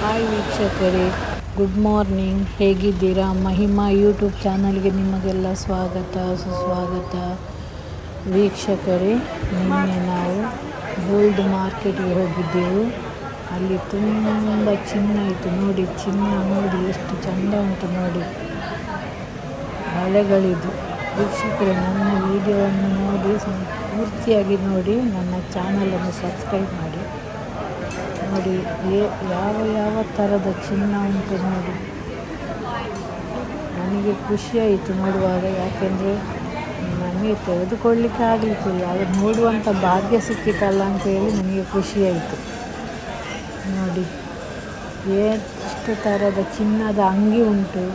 Hi ವೀಕ್ಷಕರೇ, good morning. ಹೇಗಿದ್ದೀರಾ? Mahima YouTube ಚಾನಲ್ಗೆ ನಿಮಗೆಲ್ಲ ಸ್ವಾಗತ ಸುಸ್ವಾಗತ. ವೀಕ್ಷಕರೇ, ನಿನ್ನೆ ನಾವು ಗೋಲ್ಡ್ ಮಾರ್ಕೆಟ್ಗೆ ಹೋಗಿದ್ದೆವು. ಅಲ್ಲಿ ತುಂಬ ಚಿನ್ನ ಇತ್ತು. ನೋಡಿ, ಚಿನ್ನ ನೋಡಿ ಎಷ್ಟು ಚೆಂದ ಉಂಟು ನೋಡಿ, ಬಳೆಗಳಿದು. ವೀಕ್ಷಕರೇ, ನನ್ನ ವಿಡಿಯೋವನ್ನು ನೋಡಿ ಪೂರ್ತಿಯಾಗಿ ನೋಡಿ, ನನ್ನ ಚಾನಲನ್ನು ಸಬ್ಸ್ಕ್ರೈಬ್ ಮಾಡಿ. ನೋಡಿ ಯಾವ ಥರದ ಚಿನ್ನ ಉಂಟು ನೋಡಿ. ನನಗೆ ಖುಷಿಯಾಯಿತು ನೋಡುವಾಗ, ಯಾಕೆಂದರೆ ನನಗೆ ತೆಗೆದುಕೊಳ್ಳಿಕ್ಕೆ ಆಗಲಿಕ್ಕಿಲ್ಲ, ಅದು ನೋಡುವಂಥ ಭಾಗ್ಯ ಸಿಕ್ಕಿತಲ್ಲ ಅಂತೇಳಿ ನನಗೆ ಖುಷಿಯಾಯಿತು. ನೋಡಿ, ಎಷ್ಟು ಥರದ ಚಿನ್ನದ ಅಂಗಿ ಉಂಟು,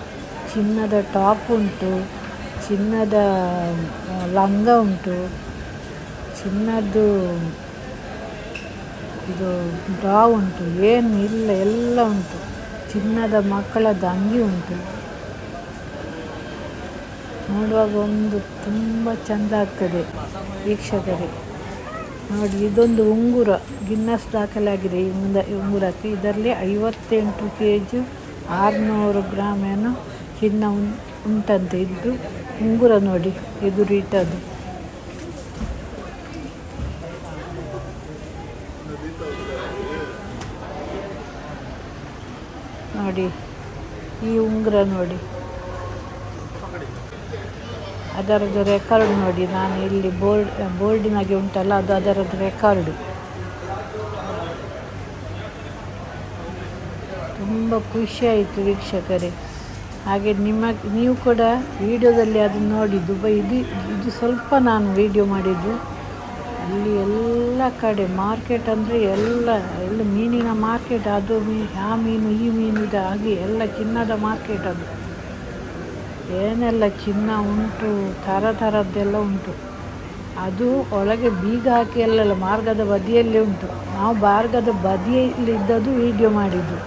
ಚಿನ್ನದ ಟಾಪ್ ಉಂಟು, ಚಿನ್ನದ ಲಂಗ ಉಂಟು, ಚಿನ್ನದ್ದು ಇದು ಡ್ರಾ ಉಂಟು, ಏನು ಇಲ್ಲ ಎಲ್ಲ ಉಂಟು. ಚಿನ್ನದ ಮಕ್ಕಳದ್ದು ಅಂಗಿ ಉಂಟು. ನೋಡುವಾಗ ಒಂದು ತುಂಬ ಚೆಂದ ಆಗ್ತದೆ ವೀಕ್ಷಕರೇ. ನೋಡಿ, ಇದೊಂದು ಉಂಗುರ ಗಿನ್ನಸ್ ದಾಖಲಾಗಿದೆ ಈ ಉಂಗುರಕ್ಕೆ. ಇದರಲ್ಲಿ 58 kg 600 ಗ್ರಾಮ್ ಏನೋ ಚಿನ್ನ ಉಂಟಂತೆ. ಇದು ಉಂಗುರ ನೋಡಿ, ಇದು ರೀಟದು. ನೋಡಿ, ಈ ಉಂಗುರ ನೋಡಿ, ಅದರದ್ದು ರೆಕಾರ್ಡ್ ನೋಡಿ. ನಾನು ಇಲ್ಲಿ ಬೋರ್ಡಿನಾಗೆ ಉಂಟಲ್ಲ, ಅದು ಅದರದ್ದು ರೆಕಾರ್ಡು. ತುಂಬ ಖುಷಿಯಾಯಿತು ವೀಕ್ಷಕರೇ. ಹಾಗೆ ನೀವು ಕೂಡ ವಿಡಿಯೋದಲ್ಲಿ ಅದನ್ನು ನೋಡಿ. ದುಬೈ ಇದು ಸ್ವಲ್ಪ ನಾನು ವಿಡಿಯೋ ಮಾಡಿದ್ದು. ಅಲ್ಲಿ ಎಲ್ಲ ಕಡೆ ಮಾರ್ಕೆಟ್ ಅಂದರೆ ಎಲ್ಲ ಮೀನಿನ ಮಾರ್ಕೆಟ್. ಅದು ಆ ಮೀನು ಈ ಮೀನು ಇದೆ, ಹಾಗೆ ಎಲ್ಲ ಚಿನ್ನದ ಮಾರ್ಕೆಟ್. ಅದು ಏನೆಲ್ಲ ಚಿನ್ನ ಉಂಟು, ಥರದ್ದೆಲ್ಲ ಉಂಟು. ಅದು ಒಳಗೆ ಬೀಗ ಹಾಕಿ ಎಲ್ಲ ಮಾರ್ಗದ ಬದಿಯಲ್ಲೇ ಉಂಟು. ನಾವು ಮಾರ್ಗದ ಬದಿಯಲ್ಲಿದ್ದದ್ದು ವಿಡಿಯೋ ಮಾಡಿದ್ದು,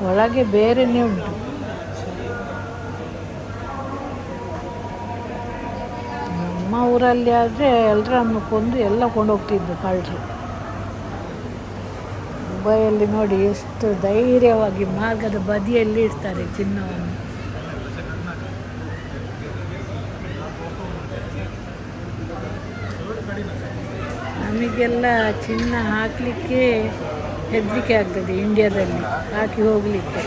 ಒಳಗೆ ಬೇರೆಯೇ ಉಂಟು. ನಮ್ಮ ಊರಲ್ಲಿ ಆದರೆ ಎಲ್ಲರನ್ನು ಕೊಂದು ಎಲ್ಲ ಕೊಂಡೋಗ್ತಿದ್ದು ಕಳ್ಳರು. ದುಬೈಯಲ್ಲಿ ನೋಡಿ ಎಷ್ಟು ಧೈರ್ಯವಾಗಿ ಮಾರ್ಗದ ಬದಿಯಲ್ಲಿ ಇಡ್ತಾರೆ ಚಿನ್ನವನ್ನು. ನಮಗೆಲ್ಲ ಚಿನ್ನ ಹಾಕಲಿಕ್ಕೆ ಹೆದರಿಕೆ ಆಗ್ತದೆ ಇಂಡಿಯಾದಲ್ಲಿ ಹಾಕಿ ಹೋಗಲಿಕ್ಕೆ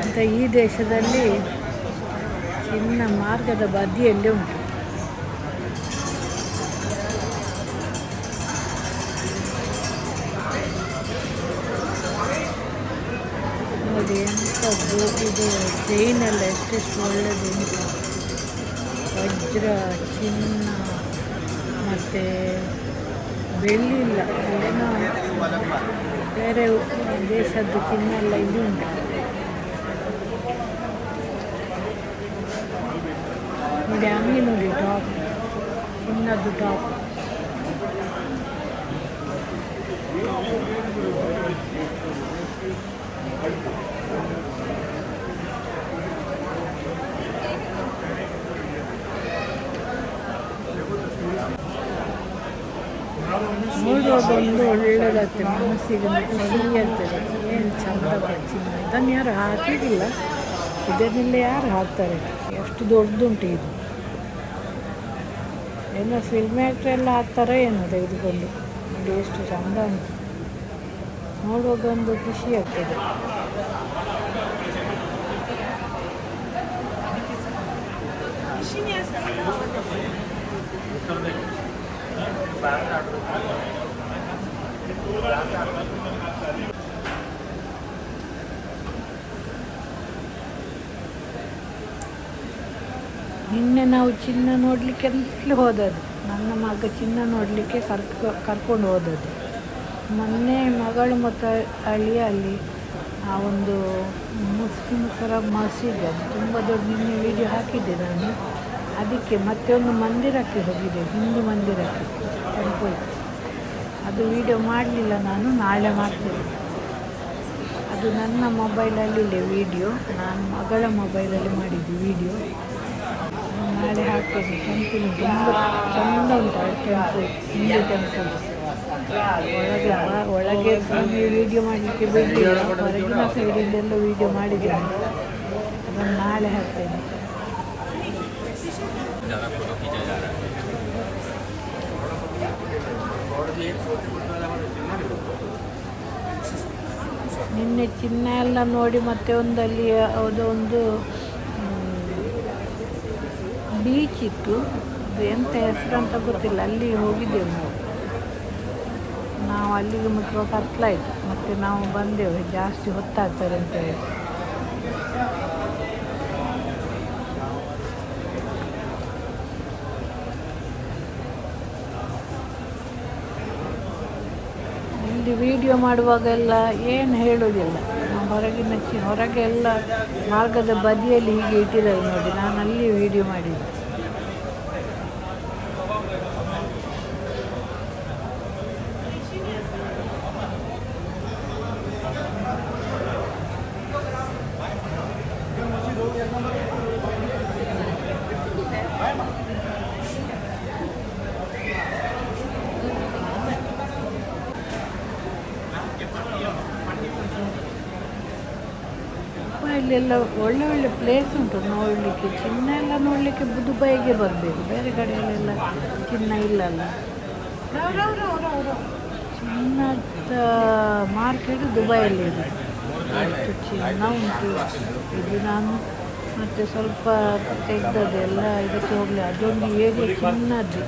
ಅಂತ. ಈ ದೇಶದಲ್ಲಿ ಚಿನ್ನ ಮಾರ್ಗದ ಬದಿಯಲ್ಲೇ ಉಂಟು. ನೋಡಿ ಎಂಥದ್ದು ಇದು, ಚೈನೆಲ್ಲ ಎಷ್ಟೆಷ್ಟು ಒಳ್ಳೆಯದು ಉಂಟು. ವಜ್ರ, ಚಿನ್ನ ಮತ್ತು ಬೆಳ್ಳಿ ಇಲ್ಲ, ಏನೋ ಬೇರೆ ದೇಶದ್ದು ಚಿನ್ನ ಎಲ್ಲ ಇಲ್ಲಿ ಉಂಟು. ನೋಡಿ, ಅಂಗಿ ನೋಡಿ, ಟಾಪ್, ಚಿನ್ನದ್ದು ಟಾಪ್. ನೋಡುವಾಗ ಒಂದು ಒಳ್ಳೆಯದಾಗ್ತದೆ, ಮನಸ್ಸಿಗೆ ಖುಷಿ ಆಗ್ತದೆ. ಏನು ಚಂದಪ್ಪ ಚಿನ್ನ. ಇದನ್ನು ಯಾರು ಹಾಕಲಿಕ್ಕಿಲ್ಲ, ಇದನ್ನೆಲ್ಲ ಯಾರು ಹಾಕ್ತಾರೆ? ಎಷ್ಟು ದೊಡ್ಡದುಂಟು ಇದು. ಏನೋ ಫಿಲ್ಮ್ ಆ್ಯಕ್ಟ್ರ್ ಎಲ್ಲ ಹಾಕ್ತಾರೋ ಏನೋ ತೆಗೆದುಕೊಂಡು. ನೋಡಿ ಎಷ್ಟು ಚಂದ ಉಂಟು. ನೋಡುವಾಗ ಒಂದು ಖುಷಿ ಆಗ್ತದೆ. ನಿನ್ನೆ ನಾವು ಚಿನ್ನ ನೋಡಲಿಕ್ಕೆ ಅಂತಲೇ ಹೋದದ್ದು. ನನ್ನ ಮಗ ಚಿನ್ನ ನೋಡಲಿಕ್ಕೆ ಕರ್ಕೊಂಡು ಹೋದದ್ದು. ಮೊನ್ನೆ ಮಗಳು ಮತ್ತು ಅಲ್ಲಿ ಆ ಒಂದು ಮುಸ್ಲಿಮರ ಮಸೀದ್, ಅದು ತುಂಬ ದೊಡ್ಡ, ನಿನ್ನೆ ವಿಡಿಯೋ ಹಾಕಿದ್ದೆ ನಾನು. ಅದಕ್ಕೆ ಮತ್ತೆ ಒಂದು ಮಂದಿರಕ್ಕೆ ಹೋಗಿದೆ, ಹಿಂದೂ ಮಂದಿರಕ್ಕೆ, ಟೆಂಪಲ್. ಅದು ವಿಡಿಯೋ ಮಾಡಲಿಲ್ಲ ನಾನು, ನಾಳೆ ಮಾಡ್ತೇನೆ. ಅದು ನನ್ನ ಮೊಬೈಲಲ್ಲಿದೆ ವಿಡಿಯೋ, ನಾನು ಮಗಳ ಮೊಬೈಲಲ್ಲಿ ಮಾಡಿದ್ದು ವಿಡಿಯೋ. ನಾಳೆ ಹಾಕ್ತೇನೆ. ಟೆಂಪಲ್ ತುಂಬ ಚೆಂದ ಉಂಟು, ಟೆಂಪಲ್, ಹಿಂದೂ ಟೆಂಪಲ್. ಒಳಗೆ ವಿಡಿಯೋ ಮಾಡಲಿಕ್ಕೆ ಬಿಡಲಿಲ್ಲ, ಹೊರಗಿನ ಸೈಡಿಂದೆಲ್ಲ ವಿಡಿಯೋ ಮಾಡಿದ್ದೇನೆ. ಅದನ್ನು ನಾಳೆ ಹಾಕ್ತೇನೆ. ನಿನ್ನೆ ಚಿನ್ನ ಎಲ್ಲ ನೋಡಿ ಮತ್ತೆ ಒಂದಲ್ಲಿ ಯಾವುದೋ ಬೀಚ್ ಇತ್ತು, ಅದು ಎಂಥ ಹೆಸರು ಅಂತ ಗೊತ್ತಿಲ್ಲ, ಅಲ್ಲಿ ಹೋಗಿದ್ದೆವು ನಾವು ಅಲ್ಲಿಗೆ ಮುಟ್ಟುವ ಕತ್ಲಾಯಿತು, ಮತ್ತು ನಾವು ಬಂದೆವು, ಜಾಸ್ತಿ ಹೊತ್ತಾಗ್ತದೆ ಅಂತೇಳಿ. ಇಲ್ಲಿ ವಿಡಿಯೋ ಮಾಡುವಾಗೆಲ್ಲ ಏನು ಹೇಳೋದಿಲ್ಲ, ನಾವು ಹೊರಗೆಲ್ಲ ಮಾರ್ಗದ ಬದಿಯಲ್ಲಿ ಹೀಗೆ ಇಟ್ಟಿದ್ದಾರೆ ನೋಡಿ, ನಾನು ಅಲ್ಲಿ ವಿಡಿಯೋ ಮಾಡಿದ್ದೆ. ಇಲ್ಲೆಲ್ಲ ಒಳ್ಳೆ ಒಳ್ಳೆ ಪ್ಲೇಸ್ ಉಂಟು ನೋಡಲಿಕ್ಕೆ. ಚಿನ್ನ ಎಲ್ಲ ನೋಡಲಿಕ್ಕೆ ದುಬೈಗೆ ಬರಬೇಕು, ಬೇರೆ ಕಡೆಯಲ್ಲೆಲ್ಲ ಚಿನ್ನ ಇಲ್ಲಲ್ಲ. ಚಿನ್ನದ ಮಾರ್ಕೆಟ್ ದುಬೈಯಲ್ಲಿದೆ, ಎಷ್ಟು ಚಿನ್ನ ಉಂಟು. ಇದು ನಾನು ಮತ್ತು ಸ್ವಲ್ಪ ತೆಗೆದದೆ ಎಲ್ಲ ಇದಕ್ಕೆ ಹೋಗಲಿ, ಅದೊಂದು ಏರಿಯಾ ಚಿನ್ನದ್ದು.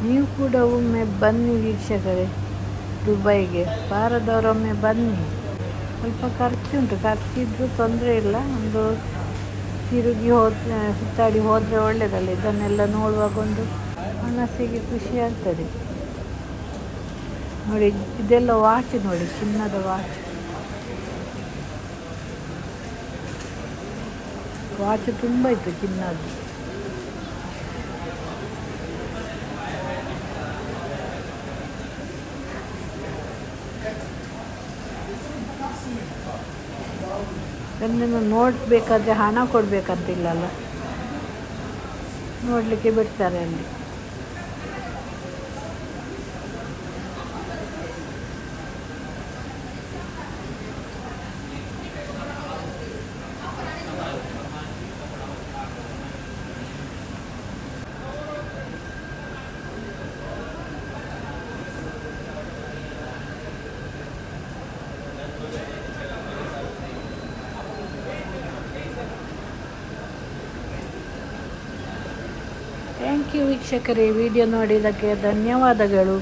ನೀವು ಕೂಡ ಒಮ್ಮೆ ಬನ್ನಿ ವೀಕ್ಷಕರೇ, ದುಬೈಗೆ ಬಾರದವರೊಮ್ಮೆ ಬನ್ನಿ. ಸ್ವಲ್ಪ ಖರ್ಚುಂಟು, ಖರ್ಚಿದ್ರೂ ತೊಂದರೆ ಇಲ್ಲ, ಒಂದು ತಿರುಗಿ ಸುತ್ತಾಡಿ ಹೋದರೆ ಒಳ್ಳೆಯದಲ್ಲ. ಇದನ್ನೆಲ್ಲ ನೋಡುವಾಗ ಒಂದು ಮನಸ್ಸಿಗೆ ಖುಷಿ ಆಗ್ತದೆ. ನೋಡಿ ಇದೆಲ್ಲ ವಾಚ್ ನೋಡಿ, ಚಿನ್ನದ ವಾಚ್ ತುಂಬ ಇತ್ತು ಚಿನ್ನದ್ದು. ಅದನ್ನು ನೋಡಬೇಕಾದ್ರೆ ಹಣ ಕೊಡಬೇಕಂತಿಲ್ಲಲ್ಲ, ನೋಡಲಿಕ್ಕೆ ಬಿಡ್ತಾರೆ ಅಲ್ಲಿ. ಥ್ಯಾಂಕ್ ಯು ವೀಕ್ಷಕರೇ, ವಿಡಿಯೋ ನೋಡಿದ್ದಕ್ಕೆ ಧನ್ಯವಾದಗಳು.